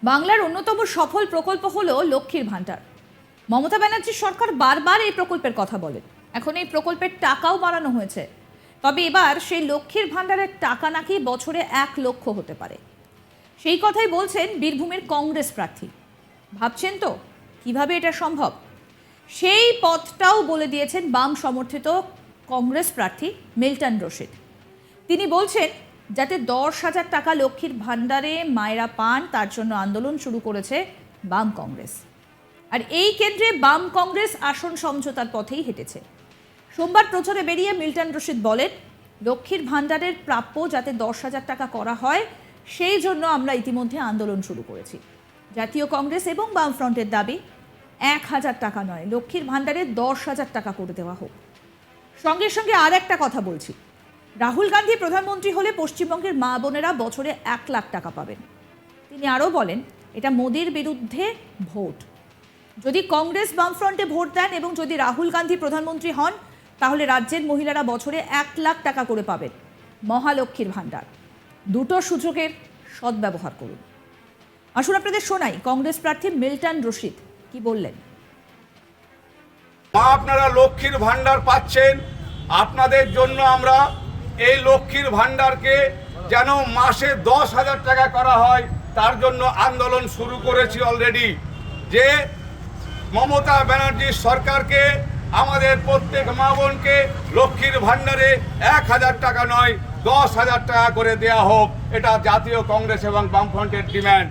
বাংলার অন্যতম সফল প্রকল্প হলো লক্ষ্মীর ভাণ্ডার। মমতা ব্যানার্জির সরকার বারবার এই প্রকল্পের কথা বলেন। এখন এই প্রকল্পের টাকাও বাড়ানো হয়েছে। তবে এবার সেই লক্ষ্মীর ভাণ্ডারের টাকা নাকি বছরে 1 লক্ষ হতে পারে। সেই কথাই বলছেন বীরভূমের কংগ্রেস প্রার্থী। ভাবছেন তো কিভাবে এটা সম্ভব? সেই পথটাও বলে দিয়েছেন বাম সমর্থিত কংগ্রেস প্রার্থী মিল্টন রশিদ। তিনি বলছেন যাতে 10,000 টাকা লক্ষ্মীর ভাণ্ডারে মায়েরা পান তার জন্য আন্দোলন শুরু করেছে বাম কংগ্রেস। আর এই কেন্দ্রে বাম কংগ্রেস আসন সমঝোতার পথেই হেঁটেছে। সোমবার প্রচারে বেরিয়ে মিল্টন রশিদ বলেন, লক্ষ্মীর ভাণ্ডারের প্রাপ্য যাতে 10,000 টাকা করা হয় সেই জন্য আমরা ইতিমধ্যে আন্দোলন শুরু করেছি। জাতীয় কংগ্রেস এবং বামফ্রন্টের দাবি 1,000 টাকা নয়, লক্ষ্মীর ভাণ্ডারে 10,000 টাকা করে দেওয়া হোক। সঙ্গে সঙ্গে আর একটা কথা বলছি, রাহুল গান্ধী প্রধানমন্ত্রী হলে পশ্চিমবঙ্গের মা বোনেরা বছরে 1 লাখ টাকা পাবেন। তিনি আরও বলেন, এটা মোদির বিরুদ্ধে ভোট। যদি কংগ্রেস বামফ্রন্টে ভোট দেন এবং যদি রাহুল গান্ধী প্রধানমন্ত্রী হন তাহলে রাজ্যের মহিলারা বছরে 1 লাখ টাকা করে পাবেন। মহালক্ষ্মীর ভাণ্ডার, দুটো সুযোগের সদ্ব্যবহার করুন। আসুন আপনাদের শোনাই কংগ্রেস প্রার্থী মিল্টন রশিদ কি বললেন। আপনারা লক্ষ্মীর ভাণ্ডার পাচ্ছেন, আপনাদের জন্য আমরা এই লক্ষ্মীর ভাণ্ডারকে যেন মাসে 10,000 টাকা করা হয় তার জন্য আন্দোলন শুরু করেছি অলরেডি। যে মমতা ব্যানার্জির সরকারকে আমাদের প্রত্যেক মা বোনকে লক্ষ্মীর ভাণ্ডারে 1,000 টাকা নয় 10,000 টাকা করে দেয়া হোক, এটা জাতীয় কংগ্রেস এবং বামফ্রন্টের ডিমান্ড।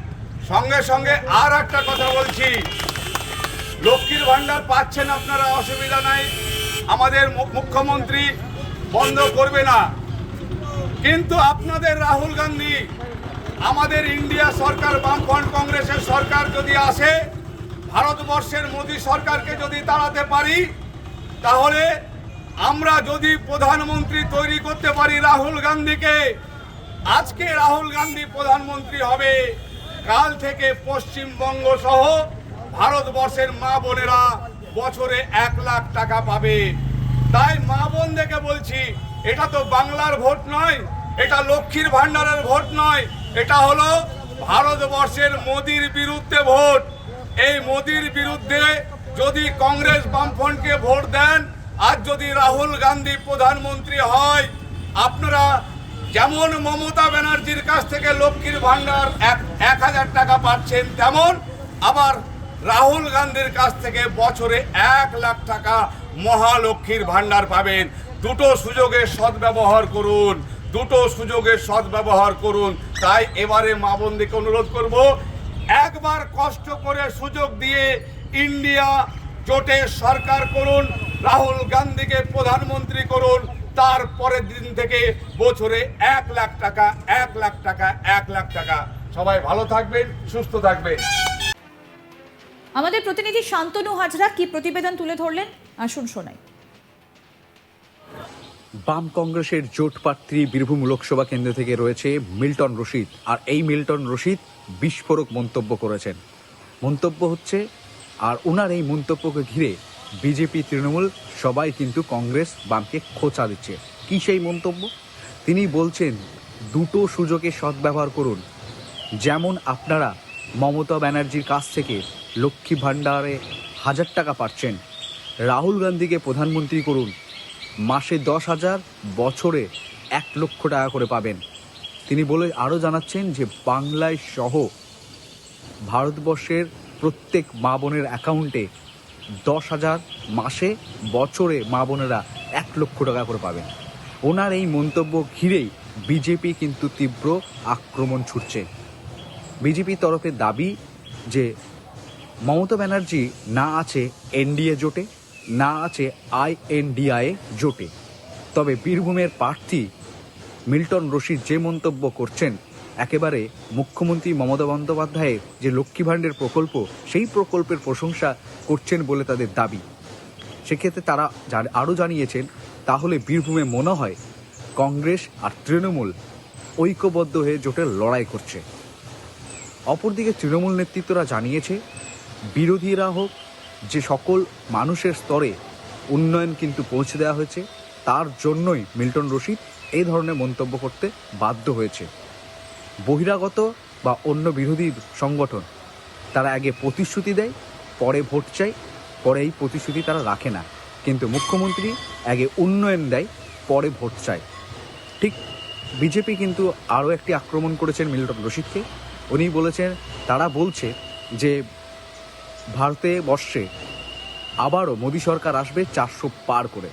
সঙ্গে সঙ্গে আর একটা কথা বলছি, লক্ষ্মীর ভাণ্ডার পাচ্ছেন আপনারা, অসুবিধা নাই, আমাদের মুখ্যমন্ত্রী বন্ধ করবে না। কিন্তু আপনাদের রাহুল গান্ধী, আমাদের ইন্ডিয়া সরকার বামফ্রন্ট কংগ্রেসের সরকার যদি আসে, ভারতবর্ষের মোদী সরকারকে যদি তাড়াতে পারি, তাহলে আমরা যদি প্রধানমন্ত্রী তৈরি করতে পারি রাহুল গান্ধীকে, আজকে রাহুল গান্ধী প্রধানমন্ত্রী হবে, কাল থেকে পশ্চিমবঙ্গ সহ ভারতবর্ষের মা বোনেরা বছরে 1 লাখ টাকা পাবে। তাই মা বোনদেরকে বলছি, এটা তো বাংলার ভোট নয়, এটা লক্ষ্মীর ভাণ্ডারের ভোট নয়, এটা হলো ভারতবর্ষের মোদির বিরুদ্ধে ভোট। এই মোদির বিরুদ্ধে যদি কংগ্রেস বামফ্রন্টকে ভোট দেন, আর যদি রাহুল গান্ধী প্রধানমন্ত্রী হয়, আপনারা যেমন মমতা ব্যানার্জির কাছ থেকে লক্ষ্মীর ভাণ্ডার 1,000 টাকা পাচ্ছেন, তেমন আবার রাহুল গান্ধীর কাছ থেকে বছরে 1 লাখ টাকা মহালক্ষ্মীর ভাণ্ডার পাবেন। দুটো সুযোগের সদ্ব্যবহার করুন, দুটো সুযোগের সদ্ব্যবহার করুন। তাই এবারে মা বোনদেরকে অনুরোধ করব, একবার কষ্ট করে সুযোগ দিয়ে ইন্ডিয়া জোটের সরকার করুন, রাহুল গান্ধীকে প্রধানমন্ত্রী করুন, তারপরের দিন থেকে বছরে 1 লাখ টাকা 1 লাখ টাকা 1 লাখ টাকা। সবাই ভালো থাকবেন, সুস্থ থাকবেন। আমাদের প্রতিনিধি শান্তনু হাজরা কি প্রতিবেদন তুলে ধরলেন, আসুন শোনাই। বাম কংগ্রেসের জোট প্রার্থী বীরভূম লোকসভা কেন্দ্র থেকে রয়েছে মিল্টন রশিদ। আর এই মিল্টন রশিদ বিস্ফোরক মন্তব্য করেছেন। মন্তব্য হচ্ছে, আর ওনার এই মন্তব্যকে ঘিরে বিজেপি তৃণমূল সবাই কিন্তু কংগ্রেস বামকে খোঁচা দিচ্ছে। কি সেই মন্তব্য? তিনি বলছেন, দুটো সুযোগে সদ্ব্যবহার করুন। যেমন আপনারা মমতা ব্যানার্জির কাছ থেকে লক্ষ্মী ভাণ্ডারে 1,000 টাকা পাচ্ছেন, রাহুল গান্ধীকে প্রধানমন্ত্রী করুন, মাসে 10,000, বছরে 1 লক্ষ টাকা করে পাবেন। তিনি বলে আরও জানাচ্ছেন যে বাংলায় সহ ভারতবর্ষের প্রত্যেক মা বোনের অ্যাকাউন্টে 10,000 মাসে, বছরে মা বোনেরা 1 লক্ষ টাকা করে পাবেন। ওনার এই মন্তব্য ঘিরেই বিজেপি কিন্তু তীব্র আক্রমণ ছুটছে। বিজেপির তরফে দাবি যে মমতা ব্যানার্জি না আছে এনডিএ জোটে, না আছে INDIA জোটে। তবে বীরভূমের প্রার্থী মিল্টন রশিদ যে মন্তব্য করছেন, একেবারে মুখ্যমন্ত্রী মমতা বন্দ্যোপাধ্যায়ের যে লক্ষ্মী ভাণ্ডার প্রকল্প, সেই প্রকল্পের প্রশংসা করছেন বলে তাদের দাবি। সেক্ষেত্রে তারা আরও জানিয়েছেন, তাহলে বীরভূমে মনে হয় কংগ্রেস আর তৃণমূল ঐক্যবদ্ধ হয়ে জোটের লড়াই করছে। অপরদিকে তৃণমূল নেতৃত্বরা জানিয়েছে, বিরোধীরা হোক, যে সকল মানুষের স্তরে উন্নয়ন কিন্তু পৌঁছে দেওয়া হয়েছে, তার জন্যই মিল্টন রশিদ এই ধরনের মন্তব্য করতে বাধ্য হয়েছে। বহিরাগত বা অন্য বিরোধী সংগঠন তারা আগে প্রতিশ্রুতি দেয়, পরে ভোট চায়, পরে এই প্রতিশ্রুতি তারা রাখে না। কিন্তু মুখ্যমন্ত্রী আগে উন্নয়ন দেয়, পরে ভোট চায়। ঠিক বিজেপি কিন্তু আরও একটি আক্রমণ করেছেন মিল্টন রশিদকে। উনি বলেছেন, তারা বলছে যে ভারতে বর্ষে আবারও মোদী সরকার আসবে 400 পার করে,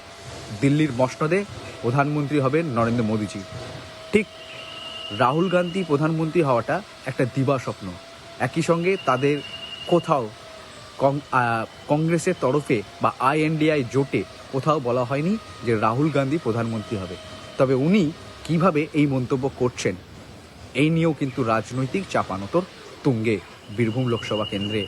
দিল্লির মসনদে প্রধানমন্ত্রী হবেন নরেন্দ্র মোদীজি। ঠিক রাহুল গান্ধী প্রধানমন্ত্রী হওয়াটা একটা দিবা স্বপ্ন। একই সঙ্গে তাদের কোথাও কংগ্রেসের তরফে বা INDI জোটে কোথাও বলা হয়নি যে রাহুল গান্ধী প্রধানমন্ত্রী হবে। তবে উনি কিভাবে এই মন্তব্য করছেন, এই নিয়েও কিন্তু রাজনৈতিক চাপানোতর তুঙ্গে বীরভূম লোকসভা কেন্দ্রে।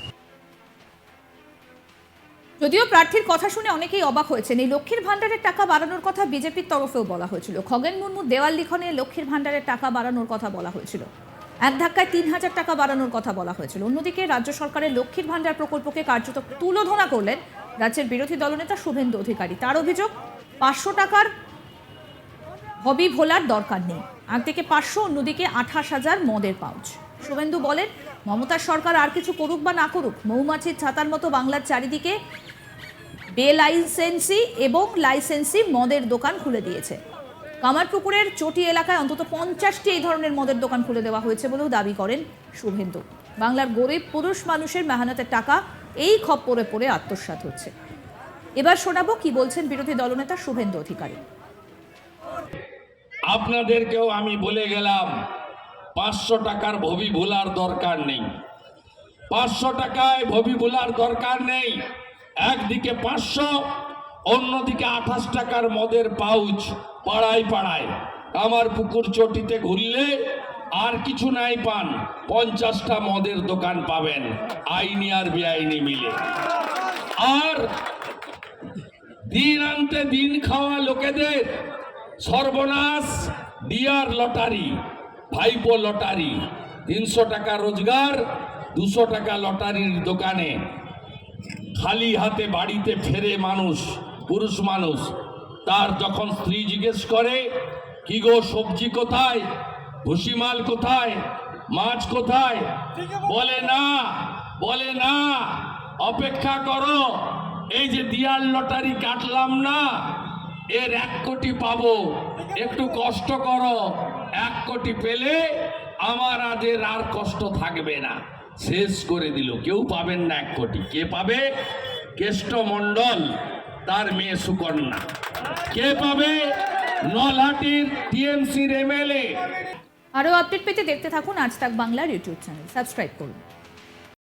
যদিও প্রার্থীর কথা শুনে অনেকেই অবাক হয়েছেন, এই লক্ষ্মীর ভান্ডারের টাকা বাড়ানোর কথা বিজেপির তরফেও বলা হয়েছিল। খগেন মুর্মু দেওয়াল লিখনে লক্ষ্মীর ভান্ডারের টাকা বাড়ানোর কথা বলা হয়েছিল, এক ধাক্কায় 3000 টাকা বাড়ানোর কথা বলা হয়েছিল। অন্যদিকে রাজ্য সরকারের লক্ষ্মীর ভান্ডার প্রকল্পকে কার্যত তুলোধনা করলেন রাজ্যের বিরোধী দলনেতা শুভেন্দু অধিকারী। তার অভিযোগ 500 টাকার হবি ভোলার দরকার নেই, একদিকে 500, অন্যদিকে 28,000 মদের পাউচ। শুভেন্দু বলেন, মমতার সরকার আর কিছু করুক বা না করুক, মৌমাছির ছাতার মতো বাংলার চারিদিকে বেলাইসেন্সি এবং লাইসেন্সি মদের দোকান খুলে দিয়েছে। কামারপুকুরের চটি এলাকায় অন্তত 50টি এই ধরনের মদের দোকান খুলে দেওয়া হয়েছে বলেও দাবি করেন শুভেন্দু। বাংলার গরিব পুরুষ মানুষের মেহনতের টাকা এই খপ্পরে পড়ে আত্মসাৎ হচ্ছে। এবার শোনাবো কি বলছেন বিরোধী দলনেতা শুভেন্দু অধিকারী। আপনাদেরকেও আমি বলে গেলাম, 500 টাকার ভবি ভোলার দরকার নেই। 500 টাকায় ভবি ভোলার দরকার নেই। একদিকে 500, অন্যদিকে 28 টাকার মদের পাউচ পাড়ায় পাড়ায়। আমার পুকুর চটিতে ঘুরলে আর কিছু নাই পান, 50টা মদের দোকান পাবেন, আইনি আর বেআইনি মিলে। আর দিন আনতে দিন খাওয়া লোকেদের সর্বনাশ। ডিয়ার লটারি, ভাইপো লটারি, 300 টাকা রোজগার, 200 টাকা লটারির দোকানে। খালি হাতে বাড়িতে ফেরে মানুষ, পুরুষ মানুষ। তার যখন স্ত্রী জিজ্ঞেস করে, কি গো সবজি কোথায়, ভুসিমাল কোথায়, মাছ কোথায়, বলে না অপেক্ষা করো, এই যে দিয়ার লটারি কাটলাম না, এর 1 কোটি পাবো, একটু কষ্ট করো, 1 কোটি পেলে আমার আজের আর কষ্ট থাকবে না। শেষ করে দিল। কেউ পাবেন না 1 কোটি। কে পাবে? কেষ্ট মণ্ডল, তার মেয়ে সুকন্যা। কে পাবে? নলহাটির TMCর MLA। আরও আপডেট পেতে দেখতে থাকুন আজ তাক বাংলার ইউটিউব চ্যানেল, সাবস্ক্রাইব করুন।